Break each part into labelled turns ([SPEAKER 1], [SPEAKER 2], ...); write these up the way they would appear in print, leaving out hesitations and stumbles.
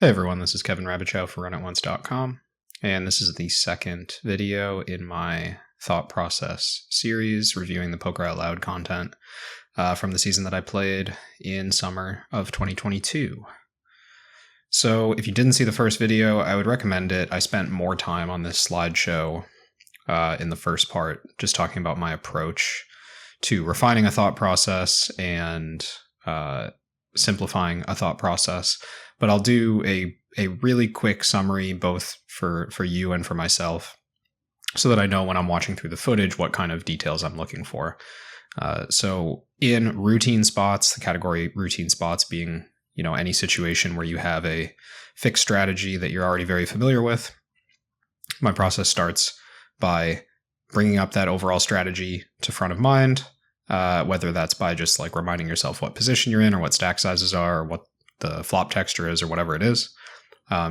[SPEAKER 1] Hey everyone, this is Kevin Rabichow for runatoonce.com, and this is the second video in my thought process series reviewing the Poker Out Loud content from the season that I played in summer of 2022. So if you didn't see the first video, I would recommend it. I spent more time on this slideshow in the first part, just talking about my approach to refining a thought process and simplifying a thought process. But I'll do a really quick summary both for you and for myself so that I know when I'm watching through the footage what kind of details I'm looking for. So in routine spots, the category routine spots being, any situation where you have a fixed strategy that you're already very familiar with, my process starts by bringing up that overall strategy to front of mind, whether that's by just like reminding yourself what position you're in or what stack sizes are or what the flop texture is or whatever it is,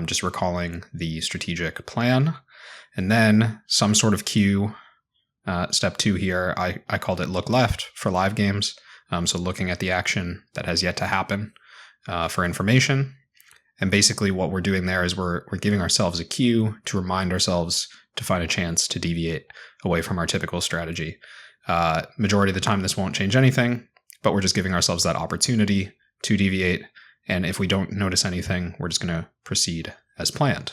[SPEAKER 1] just recalling the strategic plan. And then some sort of cue, step 2 here, I called it look left for live games. So looking at the action that has yet to happen for information. And basically what we're doing there is we're giving ourselves a cue to remind ourselves to find a chance to deviate away from our typical strategy. Majority of the time this won't change anything, but we're just giving ourselves that opportunity to deviate. And if we don't notice anything, we're just going to proceed as planned.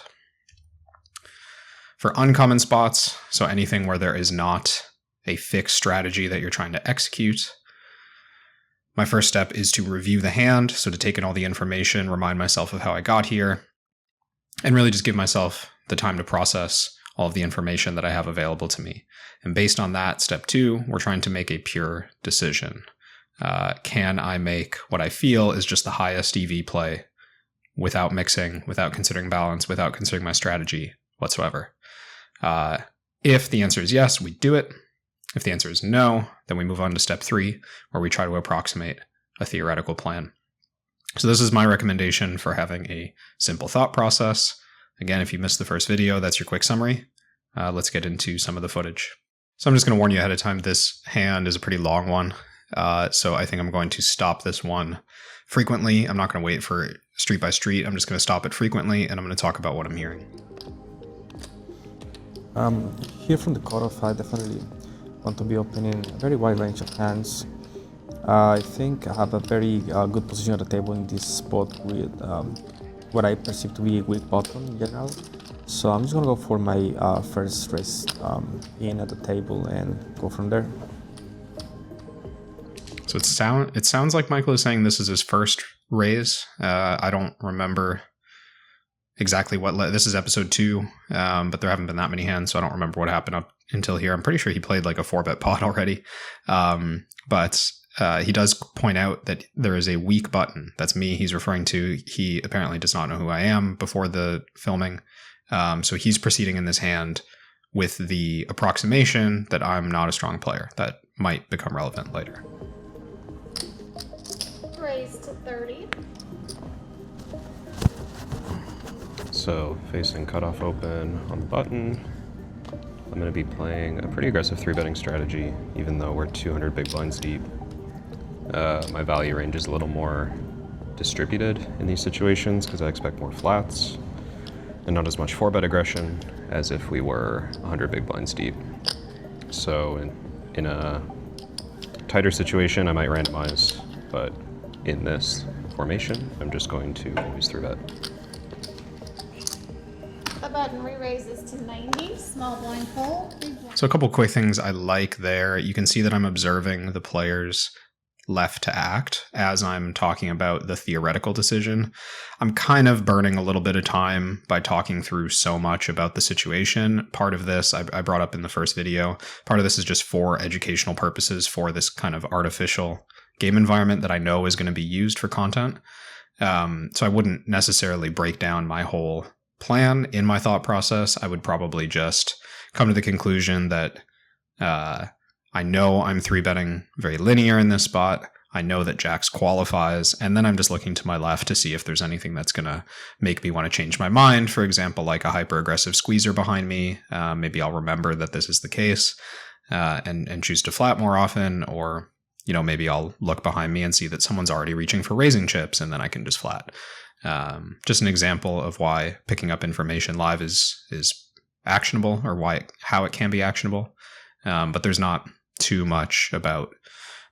[SPEAKER 1] For uncommon spots, so anything where there is not a fixed strategy that you're trying to execute, my first step is to review the hand. So to take in all the information, remind myself of how I got here, and really just give myself the time to process all of the information that I have available to me. And based on that, step 2, we're trying to make a pure decision. Can I make what I feel is just the highest EV play without mixing, without considering balance, without considering my strategy whatsoever? If the answer is yes, we do it. If the answer is no, then we move on to step 3, where we try to approximate a theoretical plan. So this is my recommendation for having a simple thought process. Again, if you missed the first video, that's your quick summary. Let's get into some of the footage. So I'm just going to warn you ahead of time, this hand is a pretty long one. So I think I'm going to stop this one frequently. I'm not going to wait for street by street. I'm just going to stop it frequently, and I'm going to talk about what I'm hearing.
[SPEAKER 2] Here from the cutoff, I definitely want to be opening a very wide range of hands. I think I have a very good position at the table in this spot with what I perceive to be a weak bottom in general. So I'm just going to go for my first raise in at the table and go from there.
[SPEAKER 1] So it sounds like Michael is saying this is his first raise. I don't remember exactly what this is episode 2, but there haven't been that many hands, so I don't remember what happened up until here. I'm pretty sure he played like a 4-bet pot already, but he does point out that there is a weak button. That's me. He's referring to. He apparently does not know who I am before the filming, so he's proceeding in this hand with the approximation that I'm not a strong player. That might become relevant later.
[SPEAKER 3] Raise to 30.
[SPEAKER 4] So facing cutoff open on the button, I'm going to be playing a pretty aggressive 3-betting strategy, even though we're 200 big blinds deep. My value range is a little more distributed in these situations because I expect more flats and not as much 4-bet aggression as if we were 100 big blinds deep. So in a tighter situation, I might randomize, but in this formation, I'm just going to always 3-bet.
[SPEAKER 3] The button re-raises to 90. Small blind fold.
[SPEAKER 1] So a couple quick things I like there. You can see that I'm observing the players left to act as I'm talking about the theoretical decision. I'm kind of burning a little bit of time by talking through so much about the situation. Part of this I brought up in the first video. Part of this is just for educational purposes for this kind of artificial game environment that I know is going to be used for content. So I wouldn't necessarily break down my whole plan in my thought process. I would probably just come to the conclusion that I know I'm 3-betting very linear in this spot. I know that Jacks qualifies, and then I'm just looking to my left to see if there's anything that's going to make me want to change my mind. For example, like a hyper-aggressive squeezer behind me. Maybe I'll remember that this is the case and choose to flat more often, or maybe I'll look behind me and see that someone's already reaching for raising chips, and then I can just flat. Just an example of why picking up information live is actionable, or how it can be actionable. But there's not too much about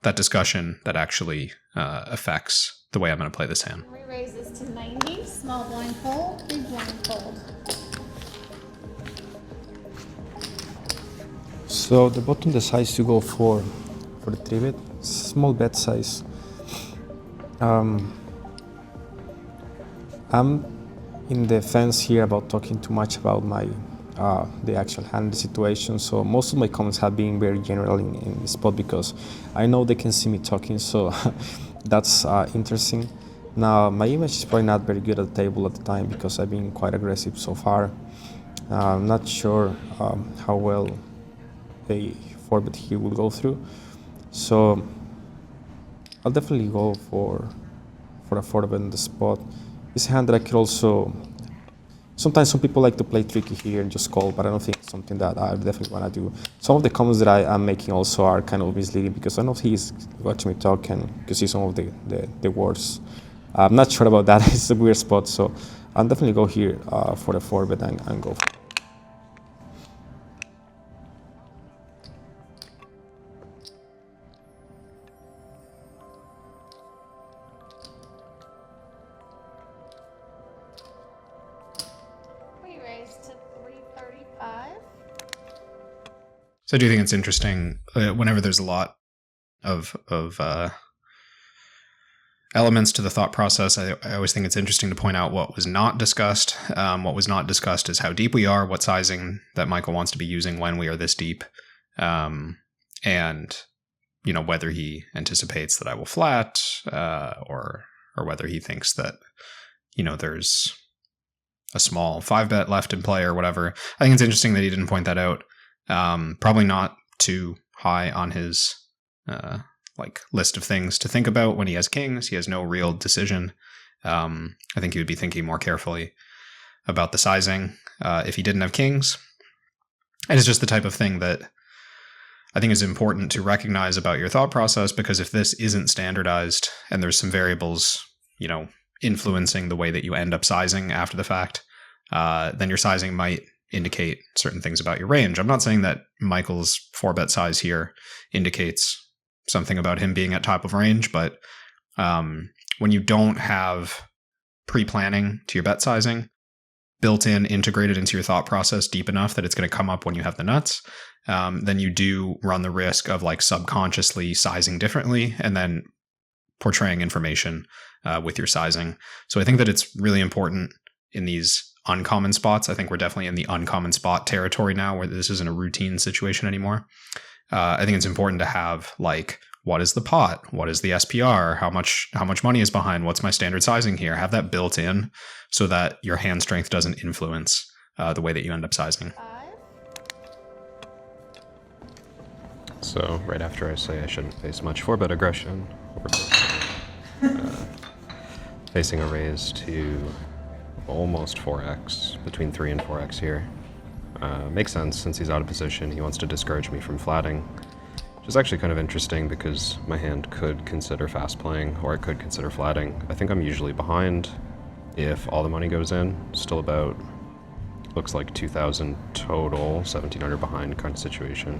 [SPEAKER 1] that discussion that actually affects the way I'm going to play this hand.
[SPEAKER 3] Re-raise this to 90, small blind fold, big blind fold.
[SPEAKER 2] So the bottom decides to go for the 3-bet, small bet size. I'm in the fence here about talking too much about my the actual hand situation, so most of my comments have been very general in this spot because I know they can see me talking, so that's interesting. Now my image is probably not very good at the table at the time because I've been quite aggressive so far. I'm not sure how well a 4-bet here will go through, so I'll definitely go for a 4-bet in the spot. It's a hand that I could also. Sometimes some people like to play tricky here and just call, but I don't think it's something that I definitely want to do. Some of the comments that I am making also are kind of misleading because I know he's watching me talk and you can see some of the words. I'm not sure about that. It's a weird spot, so I'll definitely go here for the 4-bet and go.
[SPEAKER 3] Re-raise to 335.
[SPEAKER 1] So I do think it's interesting whenever there's a lot of elements to the thought process. I always think it's interesting to point out what was not discussed. What was not discussed is how deep we are, what sizing that Michael wants to be using when we are this deep, and whether he anticipates that I will flat, or whether he thinks that there's a small 5-bet left in play or whatever. I think it's interesting that he didn't point that out. Probably not too high on his list of things to think about when he has kings. He has no real decision. I think he would be thinking more carefully about the sizing if he didn't have kings. And it's just the type of thing that I think is important to recognize about your thought process, because if this isn't standardized and there's some variables, influencing the way that you end up sizing after the fact, then your sizing might indicate certain things about your range. I'm not saying that Michael's 4-bet size here indicates something about him being at top of range, but when you don't have pre-planning to your bet sizing built in, integrated into your thought process deep enough that it's going to come up when you have the nuts, then you do run the risk of subconsciously sizing differently and then portraying information with your sizing. So I think that it's really important in these uncommon spots. I think we're definitely in the uncommon spot territory now, where this isn't a routine situation anymore. I think it's important to have what is the pot? What is the SPR? How much money is behind? What's my standard sizing here? Have that built in so that your hand strength doesn't influence the way that you end up sizing.
[SPEAKER 3] 5.
[SPEAKER 4] So right after I say I shouldn't face much 4-bet aggression, we're facing a raise to almost 4x, between 3 and 4x here. Makes sense since he's out of position. He wants to discourage me from flatting, which is actually kind of interesting because my hand could consider fast playing or it could consider flatting. I think I'm usually behind if all the money goes in. Still about, looks like 2,000 total, 1,700 behind kind of situation.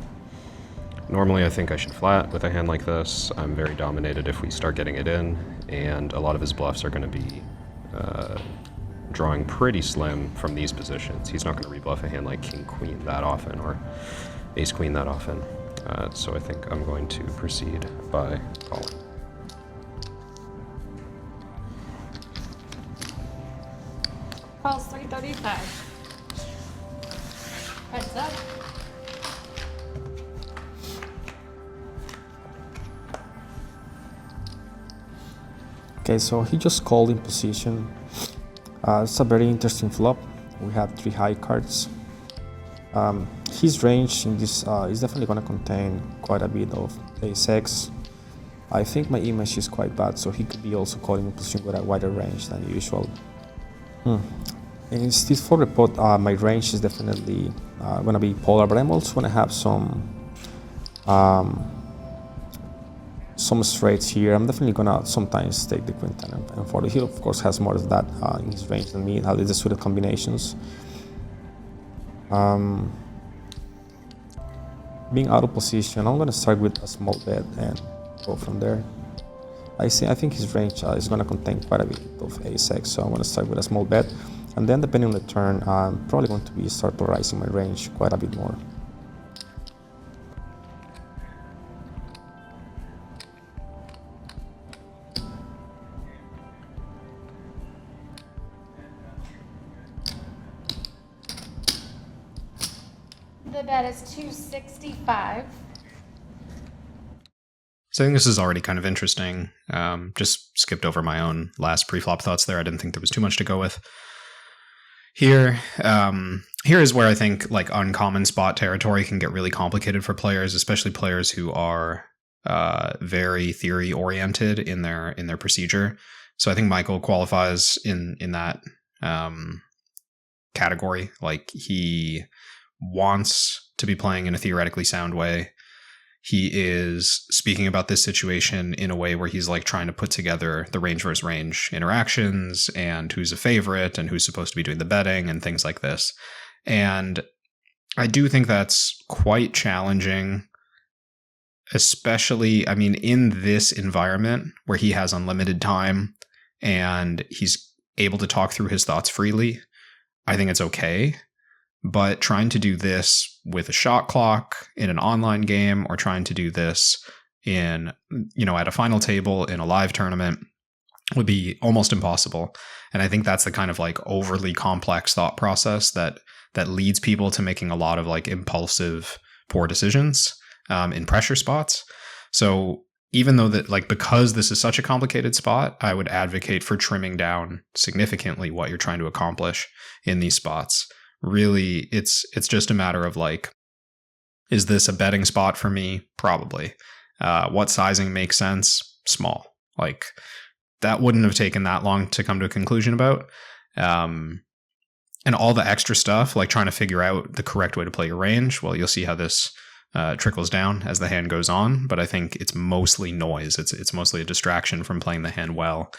[SPEAKER 4] Normally I think I should flat with a hand like this. I'm very dominated if we start getting it in, and a lot of his bluffs are going to be drawing pretty slim from these positions. He's not going to rebluff a hand like king queen that often or ace queen that often. So I think I'm going to proceed by calling.
[SPEAKER 3] Calls 335. Heads up.
[SPEAKER 2] Okay, so he just called in position. It's a very interesting flop. We have 3 high cards. His range in this is definitely going to contain quite a bit of ace-x. I think my image is quite bad, so he could be also calling in position with a wider range than usual. And in this 4-bet pot, my range is definitely going to be polar, but I'm also going to have some some straights here. I'm definitely gonna sometimes take the queen 10 and 40. He of course has more of that in his range than me, at least the suited combinations. Being out of position, I'm gonna start with a small bet and go from there. I think his range is gonna contain quite a bit of ace-x, so I'm gonna start with a small bet, and then depending on the turn, I'm probably going to start polarizing my range quite a bit more.
[SPEAKER 3] The bet is 265.
[SPEAKER 1] So I think this is already kind of interesting. Just skipped over my own last pre-flop thoughts there. I didn't think there was too much to go with. Here is where I think like uncommon spot territory can get really complicated for players, especially players who are very theory oriented in their procedure. So I think Michael qualifies in that category. Like, he wants to be playing in a theoretically sound way. He is speaking about this situation in a way where he's like trying to put together the range versus range interactions and who's a favorite and who's supposed to be doing the betting and things like this. And I do think that's quite challenging, especially, I mean, in this environment where he has unlimited time and he's able to talk through his thoughts freely. I think it's okay. But trying to do this with a shot clock in an online game, or trying to do this in, at a final table in a live tournament, would be almost impossible. And I think that's the kind of like overly complex thought process that leads people to making a lot of like impulsive, poor decisions in pressure spots. So even though that, like, because this is such a complicated spot, I would advocate for trimming down significantly what you're trying to accomplish in these spots. Really, it's just a matter of like, is this a betting spot for me? Probably. What sizing makes sense? Small. Like, that wouldn't have taken that long to come to a conclusion about. And all the extra stuff, like trying to figure out the correct way to play your range, well, you'll see how this trickles down as the hand goes on. But I think it's mostly noise. It's mostly a distraction from playing the hand well.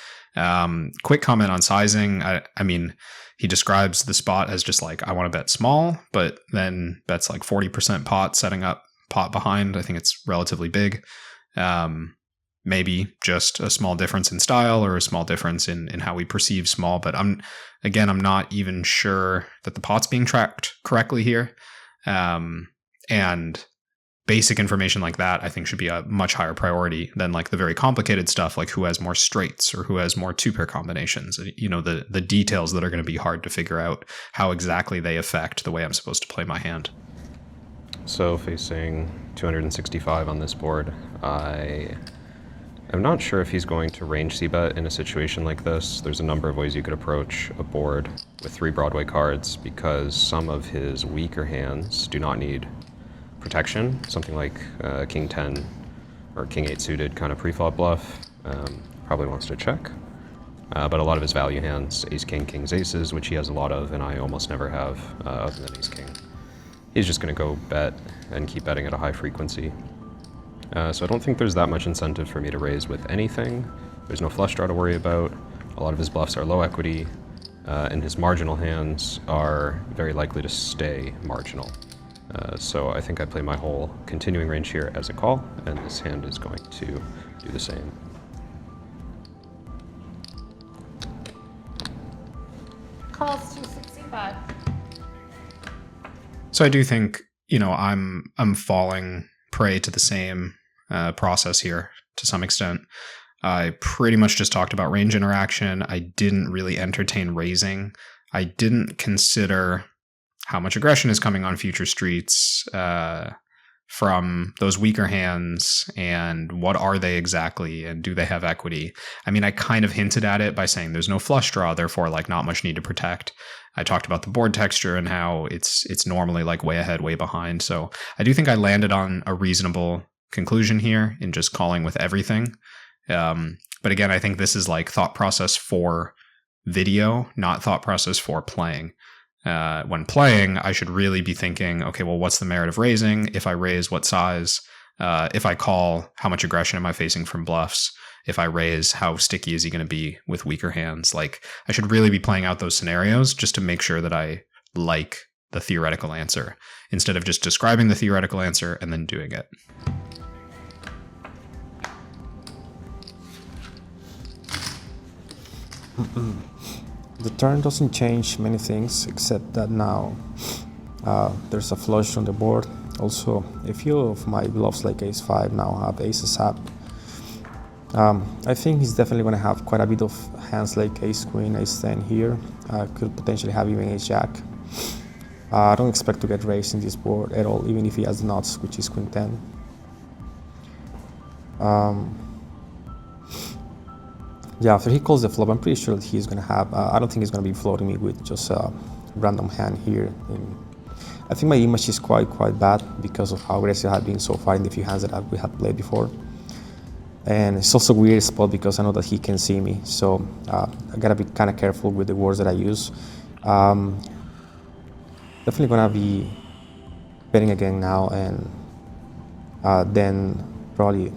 [SPEAKER 1] Quick comment on sizing. I mean, he describes the spot as just like, I want to bet small, but then bets like 40% pot, setting up pot behind. I think it's relatively big. Maybe just a small difference in style or a small difference in how we perceive small. But I'm not even sure that the pot's being tracked correctly here. And basic information like that, I think, should be a much higher priority than like the very complicated stuff, like who has more straights or who has more two pair combinations. The details that are going to be hard to figure out how exactly they affect the way I'm supposed to play my hand.
[SPEAKER 4] So facing 265 on this board, I'm not sure if he's going to range c-bet in a situation like this. There's a number of ways you could approach a board with 3 Broadway cards, because some of his weaker hands do not need protection. Something like King 10 or King 8 suited kind of pre-flop bluff probably wants to check. But a lot of his value hands, Ace King, Kings Aces, which he has a lot of and I almost never have other than Ace King, he's just going to go bet and keep betting at a high frequency. So I don't think there's that much incentive for me to raise with anything. There's no flush draw to worry about. A lot of his bluffs are low equity, and his marginal hands are very likely to stay marginal. So I think I play my whole continuing range here as a call, and this hand is going to do the same.
[SPEAKER 3] Calls 265.
[SPEAKER 1] So I do think, I'm falling prey to the same process here to some extent. I pretty much just talked about range interaction. I didn't really entertain raising. I didn't consider how much aggression is coming on future streets from those weaker hands, and what are they exactly, and do they have equity? I mean, I kind of hinted at it by saying there's no flush draw, therefore like not much need to protect. I talked about the board texture and how it's normally like way ahead, way behind. So I do think I landed on a reasonable conclusion here in just calling with everything. But again, I think this is like thought process for video, not thought process for playing. When playing, I should really be thinking, okay, well, what's the merit of raising? If I raise, what size? If I call, how much aggression am I facing from bluffs? If I raise, how sticky is he going to be with weaker hands? Like, I should really be playing out those scenarios just to make sure that I like the theoretical answer instead of just describing the theoretical answer and then doing it.
[SPEAKER 2] The turn doesn't change many things except that now there's a flush on the board. Also, a few of my bluffs like ace-5 now have aces up. I think he's definitely going to have quite a bit of hands like ace-queen, ace-10 here. Could potentially have even ace-jack. I don't expect to get raised in this board at all, even if he has the nuts, which is queen-10. Yeah, after he calls the flop, I'm pretty sure that he's going to have... I don't think he's going to be floating me with just a random hand here. I think my image is quite bad because of how aggressive I have been so far in the few hands that we have played before. And it's also a weird spot because I know that he can see me, so I gotta be kind of careful with the words that I use. Definitely gonna be betting again now, and then probably,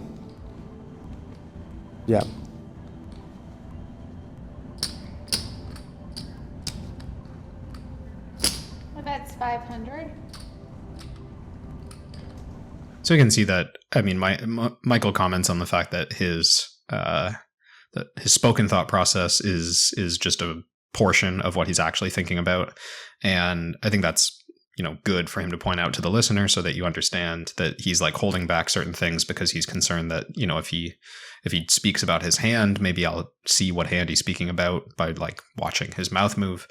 [SPEAKER 2] yeah.
[SPEAKER 3] Well, that's 500.
[SPEAKER 1] So you can see that, I mean, Michael comments on the fact that his spoken thought process is just a portion of what he's actually thinking about. And I think that's, good for him to point out to the listener so that you understand that he's like holding back certain things because he's concerned that, if he speaks about his hand, maybe I'll see what hand he's speaking about by like watching his mouth move,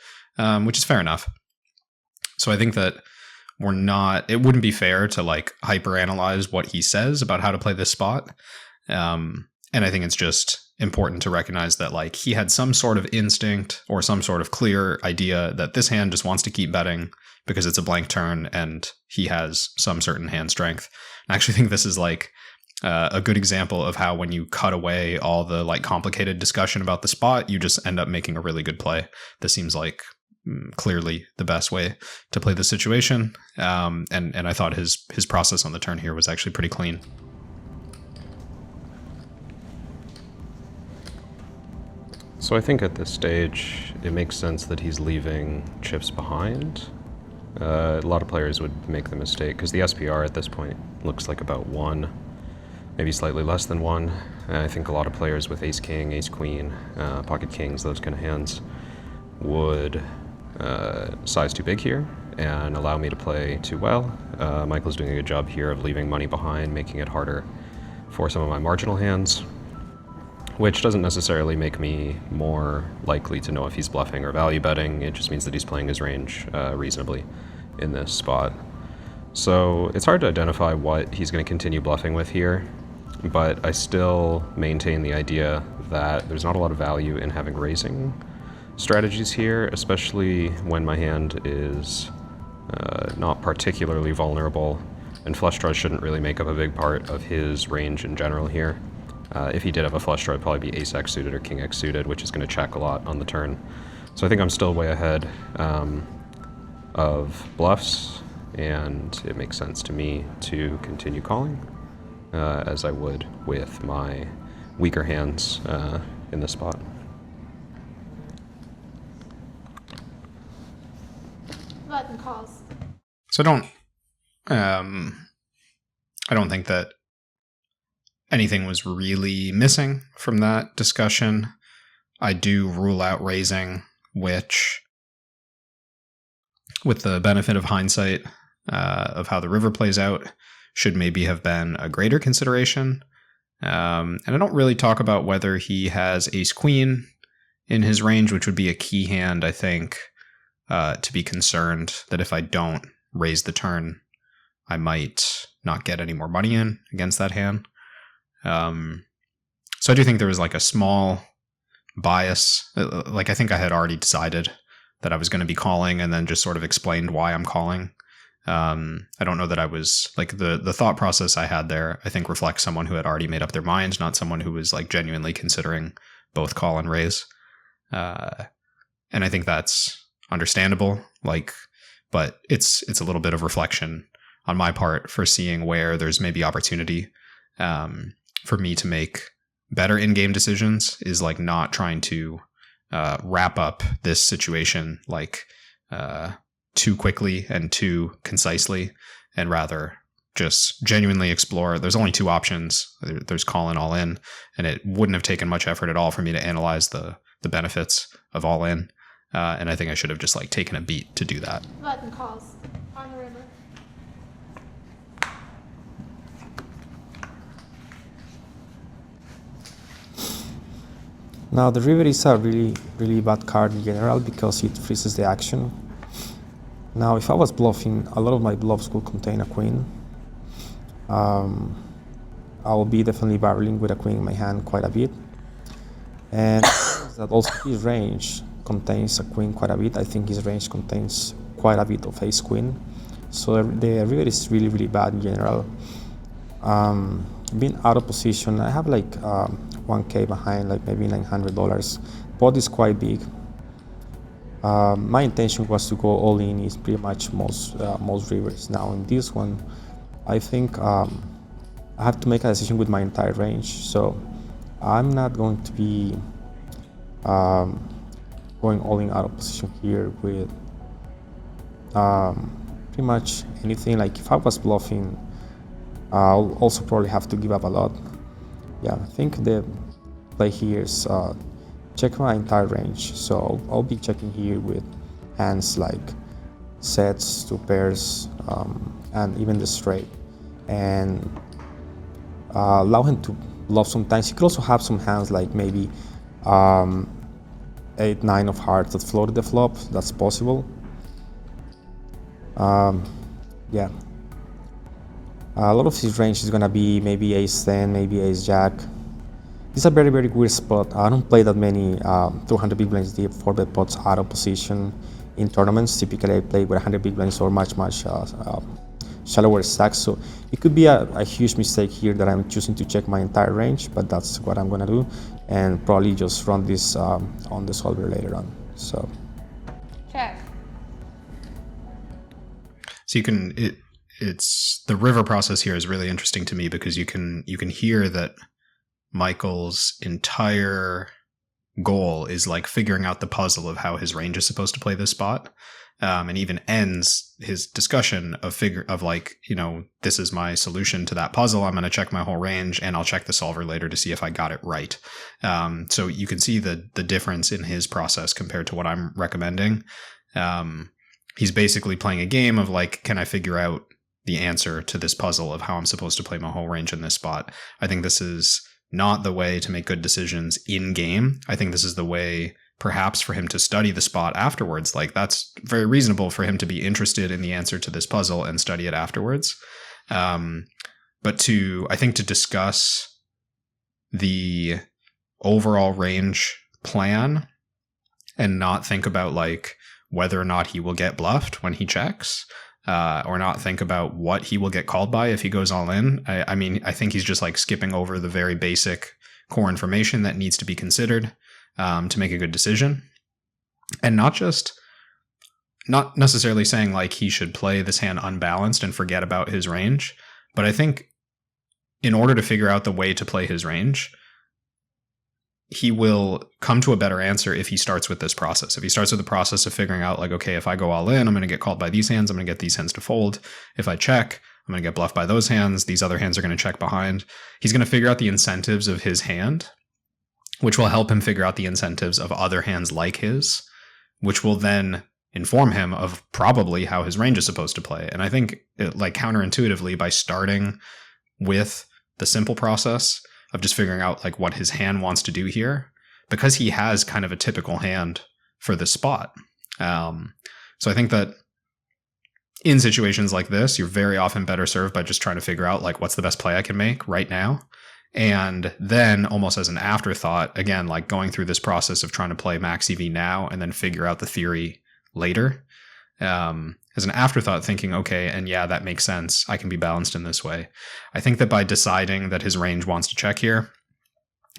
[SPEAKER 1] which is fair enough. So I think that it wouldn't be fair to like hyperanalyze what he says about how to play this spot. And I think it's just important to recognize that like he had some sort of instinct or some sort of clear idea that this hand just wants to keep betting because it's a blank turn and he has some certain hand strength. I actually think this is like a good example of how when you cut away all the like complicated discussion about the spot, you just end up making a really good play. This seems like clearly the best way to play the situation. And I thought his process on the turn here was actually pretty clean.
[SPEAKER 4] So I think at this stage, it makes sense that he's leaving chips behind. A lot of players would make the mistake, because the SPR at this point looks like about 1, maybe slightly less than 1. And I think a lot of players with ace-king, ace-queen, pocket kings, those kind of hands, would size too big here and allow me to play too well. Michael's doing a good job here of leaving money behind, making it harder for some of my marginal hands, which doesn't necessarily make me more likely to know if he's bluffing or value betting. It just means that he's playing his range reasonably in this spot. So it's hard to identify what he's going to continue bluffing with here, but I still maintain the idea that there's not a lot of value in having raising strategies here, especially when my hand is not particularly vulnerable, and flush draws shouldn't really make up a big part of his range in general here. If he did have a flush draw, it'd probably be ace-x suited or king-x suited, which is going to check a lot on the turn. So I think I'm still way ahead of bluffs, and it makes sense to me to continue calling, as I would with my weaker hands in this spot.
[SPEAKER 3] Button calls.
[SPEAKER 1] So I don't think that anything was really missing from that discussion. I do rule out raising, which, with the benefit of hindsight of how the river plays out, should maybe have been a greater consideration. And I don't really talk about whether he has ace-queen in his range, which would be a key hand, I think, to be concerned that if I don't raise the turn, I might not get any more money in against that hand. So I do think there was like a small bias. Like I think I had already decided that I was going to be calling and then just sort of explained why I'm calling. I don't know that I was like the thought process I had there, I think reflects someone who had already made up their mind, not someone who was like genuinely considering both call and raise. And I think that's understandable, like, but it's a little bit of reflection on my part for seeing where there's maybe opportunity for me to make better in-game decisions, is like not trying to wrap up this situation like too quickly and too concisely, and rather just genuinely explore. There's only two options. There's call in, all in, and it wouldn't have taken much effort at all for me to analyze the benefits of all in. And I think I should have just like taken a beat to do that.
[SPEAKER 3] Button calls on the river.
[SPEAKER 2] Now the river is a really bad card in general because it freezes the action. Now if I was bluffing, a lot of my bluffs will contain a queen. I will be definitely barreling with a queen in my hand quite a bit. And that also his range contains a queen quite a bit. I think his range contains quite a bit of ace queen. So the river is really bad in general. Being out of position, I have like 1K behind, like maybe $900. Pot is quite big. My intention was to go all in. Is pretty much most rivers. Now in this one, I think I have to make a decision with my entire range. So I'm not going to be going all in out of position here with pretty much anything. Like if I was bluffing, I'll also probably have to give up a lot. Yeah, I think the play here is check my entire range. So I'll be checking here with hands like sets, two pairs, and even the straight, and allow him to bluff sometimes. He could also have some hands like maybe 8, 9 of hearts that floated the flop. That's possible. Yeah. A lot of his range is gonna be maybe ace 10, maybe ace jack. This is a very weird spot. I don't play that many 200 big blinds deep 4-bet pots out of position in tournaments. Typically I play with 100 big blinds or much shallower stacks. So it could be a huge mistake here that I'm choosing to check my entire range, but that's what I'm gonna do, and probably just run this on the solver later on. So
[SPEAKER 3] Check.
[SPEAKER 1] So you can it's the river process here is really interesting to me because you can hear that Michael's entire goal is like figuring out the puzzle of how his range is supposed to play this spot, and even ends his discussion of like, you know, this is my solution to that puzzle. I'm going to check my whole range and I'll check the solver later to see if I got it right. So you can see the difference in his process compared to what I'm recommending. He's basically playing a game of like, can I figure out the answer to this puzzle of how I'm supposed to play my whole range in this spot? I think this is not the way to make good decisions in game. I think this is the way perhaps for him to study the spot afterwards. Like that's very reasonable for him to be interested in the answer to this puzzle and study it afterwards. But I think to discuss the overall range plan and not think about like whether or not he will get bluffed when he checks, or not think about what he will get called by if he goes all in. I mean, I think he's just like skipping over the very basic core information that needs to be considered to make a good decision. And not necessarily saying like he should play this hand unbalanced and forget about his range. But I think in order to figure out the way to play his range, he will come to a better answer if he starts with this process. If he starts with the process of figuring out like, okay, if I go all in, I'm going to get called by these hands. I'm going to get these hands to fold. If I check, I'm going to get bluffed by those hands. These other hands are going to check behind. He's going to figure out the incentives of his hand, which will help him figure out the incentives of other hands like his, which will then inform him of probably how his range is supposed to play. And I think like counterintuitively, by starting with the simple process of just figuring out like what his hand wants to do here, because he has kind of a typical hand for this spot. So I think that in situations like this, you're very often better served by just trying to figure out like what's the best play I can make right now. And then almost as an afterthought, again, like going through this process of trying to play max EV now and then figure out the theory later. As an afterthought, thinking, okay, and yeah, that makes sense. I can be balanced in this way. I think that by deciding that his range wants to check here,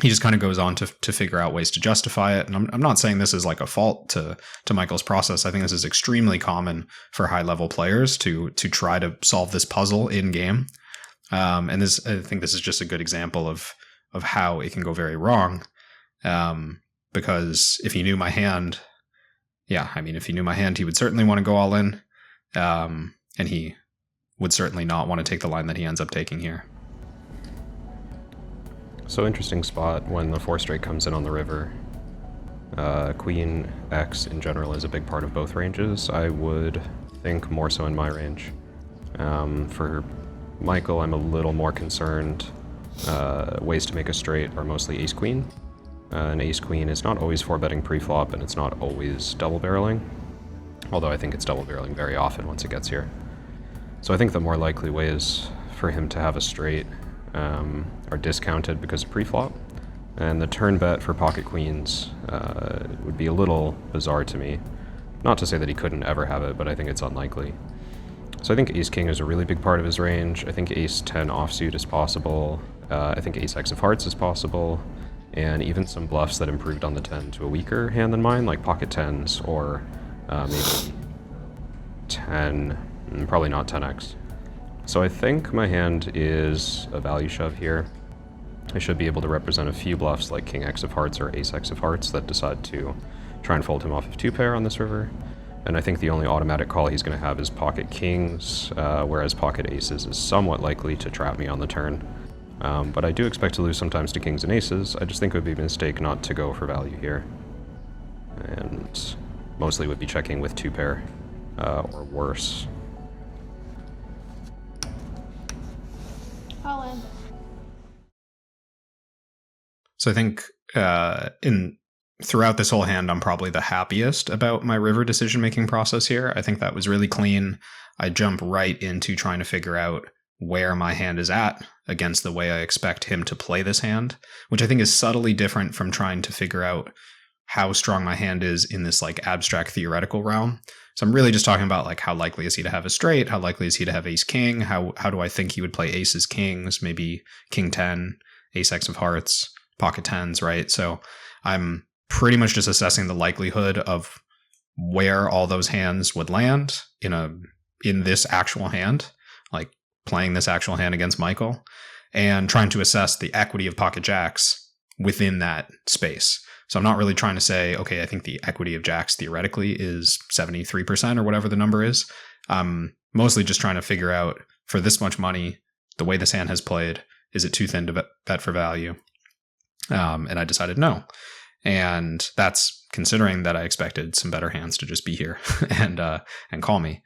[SPEAKER 1] he just kind of goes on to figure out ways to justify it. And I'm not saying this is like a fault to Michael's process. I think this is extremely common for high level players to try to solve this puzzle in game. And I think this is just a good example of how it can go very wrong. Because if he knew my hand, if he knew my hand, he would certainly want to go all in. And he would certainly not want to take the line that he ends up taking here.
[SPEAKER 4] So interesting spot when the 4 straight comes in on the river. Queen X in general is a big part of both ranges. I would think more so in my range. For Michael, I'm a little more concerned. Ways to make a straight are mostly ace-queen. An ace-queen is not always 4-betting pre-flop, and it's not always double-barreling. Although I think it's double-barreling very often once it gets here. So I think the more likely ways for him to have a straight are discounted because of pre-flop. And the turn bet for pocket queens would be a little bizarre to me. Not to say that he couldn't ever have it, but I think it's unlikely. So I think ace-king is a really big part of his range. I think ace-10 offsuit is possible. I think ace-x of hearts is possible. And even some bluffs that improved on the 10 to a weaker hand than mine, like pocket 10s or maybe 10, probably not 10x. So I think my hand is a value shove here. I should be able to represent a few bluffs like king x of hearts or ace x of hearts that decide to try and fold him off of 2-pair on this river. And I think the only automatic call he's going to have is pocket kings, whereas pocket aces is somewhat likely to trap me on the turn. But I do expect to lose sometimes to kings and aces. I just think it would be a mistake not to go for value here. And mostly would be checking with 2-pair or worse.
[SPEAKER 3] All in.
[SPEAKER 1] So I think throughout this whole hand, I'm probably the happiest about my river decision-making process here. I think that was really clean. I jump right into trying to figure out where my hand is at against the way I expect him to play this hand, which I think is subtly different from trying to figure out how strong my hand is in this like abstract theoretical realm. So I'm really just talking about like how likely is he to have a straight? How likely is he to have ace king? How do I think he would play aces kings? Maybe king 10, ace x of hearts, pocket 10s, right? So I'm pretty much just assessing the likelihood of where all those hands would land in this actual hand, like playing this actual hand against Michael, and trying to assess the equity of pocket jacks within that space. So I'm not really trying to say, okay, I think the equity of jacks theoretically is 73% or whatever the number is. I'm mostly just trying to figure out, for this much money, the way this hand has played, is it too thin to bet for value? And I decided no. And that's considering that I expected some better hands to just be here and call me.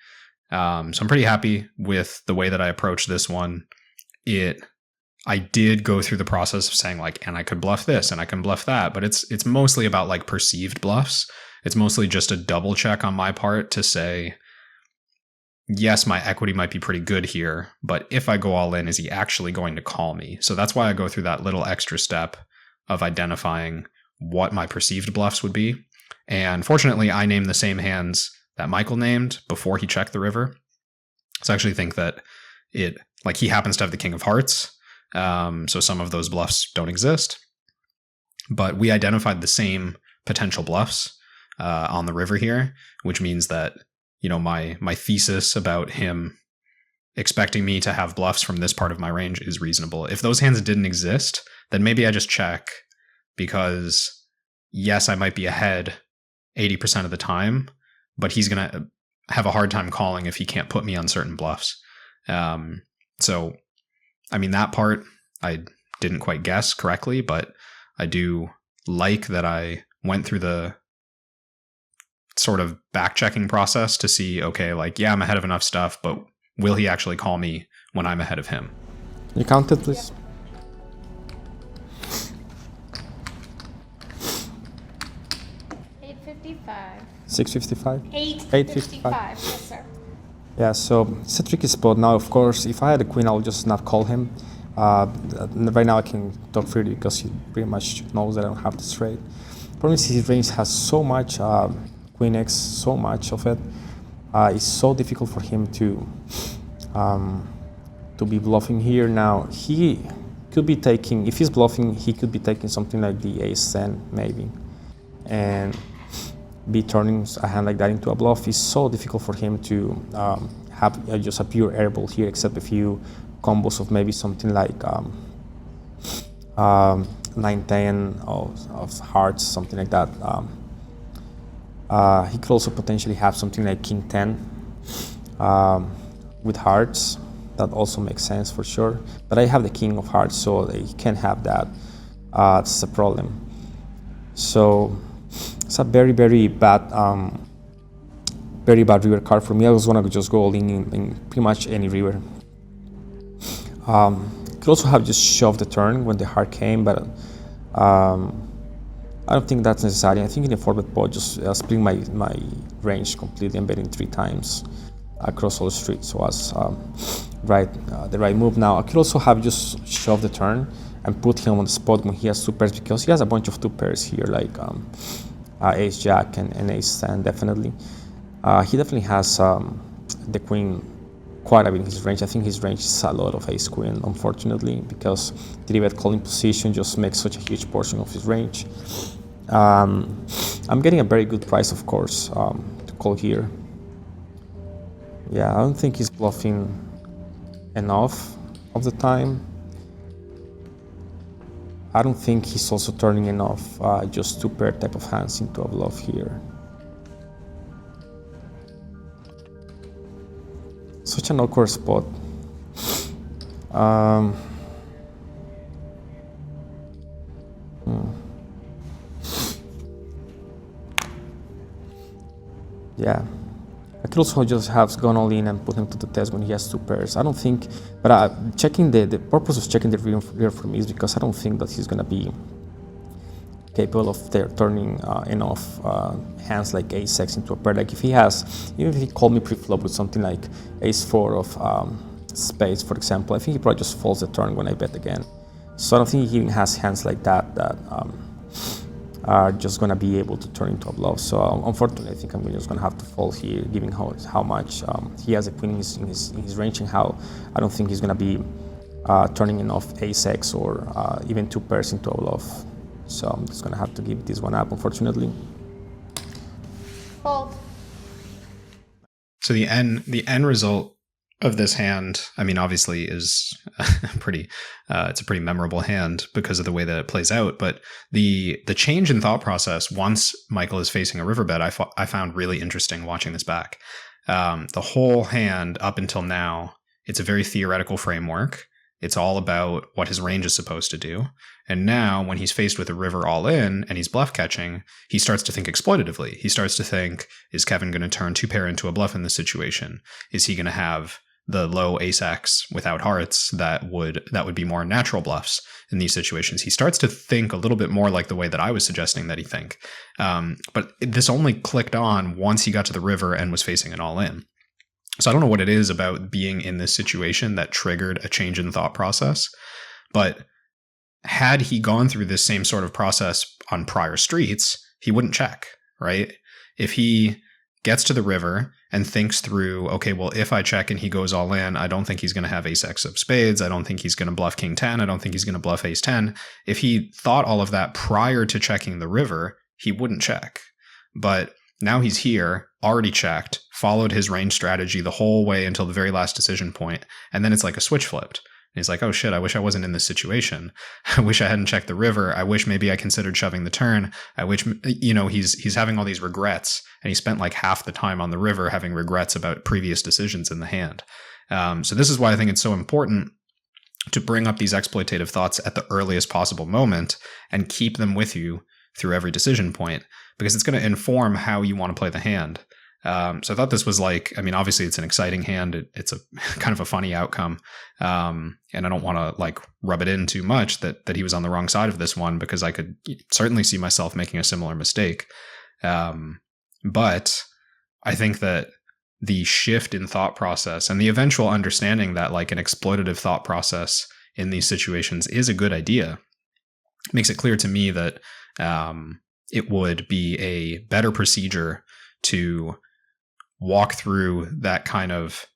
[SPEAKER 1] So I'm pretty happy with the way that I approached this one. I did go through the process of saying like, and I could bluff this and I can bluff that, but it's mostly about like perceived bluffs. It's mostly just a double check on my part to say, yes, my equity might be pretty good here, but if I go all in, is he actually going to call me? So that's why I go through that little extra step of identifying what my perceived bluffs would be. And fortunately, I named the same hands that Michael named before he checked the river. So I actually think that he happens to have the king of hearts. So some of those bluffs don't exist, but we identified the same potential bluffs on the river here, which means that, my thesis about him expecting me to have bluffs from this part of my range is reasonable. If those hands didn't exist, then maybe I just check because yes, I might be ahead 80% of the time, but he's going to have a hard time calling if he can't put me on certain bluffs. So, I mean, that part I didn't quite guess correctly, but I do like that I went through the sort of back-checking process to see, okay, like, yeah, I'm ahead of enough stuff, but will he actually call me when I'm ahead of him?
[SPEAKER 2] You count it, please.
[SPEAKER 3] $8.55.
[SPEAKER 2] 655.
[SPEAKER 3] $8.55. Yes, sir.
[SPEAKER 2] Yeah, so it's a tricky spot. Now, of course, if I had a queen, I'll just not call him. Right now I can talk freely because he pretty much knows that I don't have the straight. Problem is his range has so much queen x, so much of it. It's so difficult for him to be bluffing here. Now, he could be taking, if he's bluffing, he could be taking something like the ace-10 maybe, and be turning a hand like that into a bluff. Is so difficult for him to have just a pure airball here, except a few combos of maybe something like 9-10 of hearts, something like that. He could also potentially have something like king-10 with hearts. That also makes sense for sure. But I have the king of hearts, so he can't have that. That's a problem. So it's a very, very bad river card for me. I was gonna just go all in pretty much any river. Could also have just shoved the turn when the heart came, but I don't think that's necessary. I think in a 4-bet pot, just splitting my range completely and betting 3 times across all the streets was the right move. Now I could also have just shoved the turn and put him on the spot when he has 2 pairs, because he has a bunch of 2 pairs here, like ace jack and ace 10 definitely. He definitely has the queen quite a bit in his range. I think his range is a lot of ace queen, unfortunately, because the 3-bet calling position just makes such a huge portion of his range. I'm getting a very good price, of course, to call here. Yeah, I don't think he's bluffing enough of the time. I don't think he's also turning enough just 2-pair type of hands into a bluff here. Such an awkward spot. Yeah, I could also just have gone all in and put him to the test when he has 2 pairs. I don't think, but checking the purpose of checking the river for me is because I don't think that he's gonna be capable of turning enough hands like ace-6 into a pair. Like if he has, even if he called me pre-flop with something like ace-4 of spades, for example, I think he probably just folds the turn when I bet again. So I don't think he even has hands like that that are just gonna be able to turn into a bluff. So unfortunately, I think I'm just gonna have to fold here, given how much he has a queen in his range, and how I don't think he's gonna be turning enough ace-x or even 2 pairs into a bluff. So I'm just gonna have to give this one up, unfortunately.
[SPEAKER 3] Fold.
[SPEAKER 1] So the end result of this hand, I mean, obviously is pretty. It's a pretty memorable hand because of the way that it plays out. But the change in thought process once Michael is facing a riverbed, I found really interesting watching this back. The whole hand up until now, it's a very theoretical framework. It's all about what his range is supposed to do. And now when he's faced with a river all in and he's bluff catching, he starts to think exploitatively. He starts to think, is Kevin going to turn 2-pair into a bluff in this situation? Is he going to have the low ace-x without hearts that would be more natural bluffs in these situations? He starts to think a little bit more like the way that I was suggesting that he think. But this only clicked on once he got to the river and was facing an all in. So I don't know what it is about being in this situation that triggered a change in thought process, but had he gone through this same sort of process on prior streets, he wouldn't check, right? If he gets to the river and thinks through, okay, well, if I check and he goes all in, I don't think he's going to have ace-x of spades. I don't think he's going to bluff king-10. I don't think he's going to bluff ace-10. If he thought all of that prior to checking the river, he wouldn't check. But now he's here, already checked, followed his range strategy the whole way until the very last decision point, and then it's like a switch flipped. And he's like, oh shit, I wish I wasn't in this situation. I wish I hadn't checked the river. I wish maybe I considered shoving the turn. I wish, he's having all these regrets, and he spent like half the time on the river having regrets about previous decisions in the hand. So this is why I think it's so important to bring up these exploitative thoughts at the earliest possible moment and keep them with you through every decision point, because it's going to inform how you want to play the hand. So I thought this was obviously it's an exciting hand. It's a kind of a funny outcome. And I don't want to rub it in too much that he was on the wrong side of this one, because I could certainly see myself making a similar mistake. But I think that the shift in thought process and the eventual understanding that an exploitative thought process in these situations is a good idea makes it clear to me that it would be a better procedure to walk through that kind of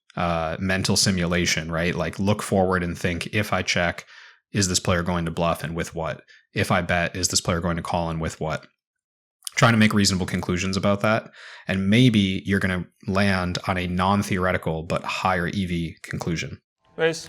[SPEAKER 1] mental simulation, right? Look forward and think, if I check, is this player going to bluff and with what? If I bet, is this player going to call and with what? Trying to make reasonable conclusions about that. And maybe you're going to land on a non-theoretical but higher EV conclusion.
[SPEAKER 2] Raise.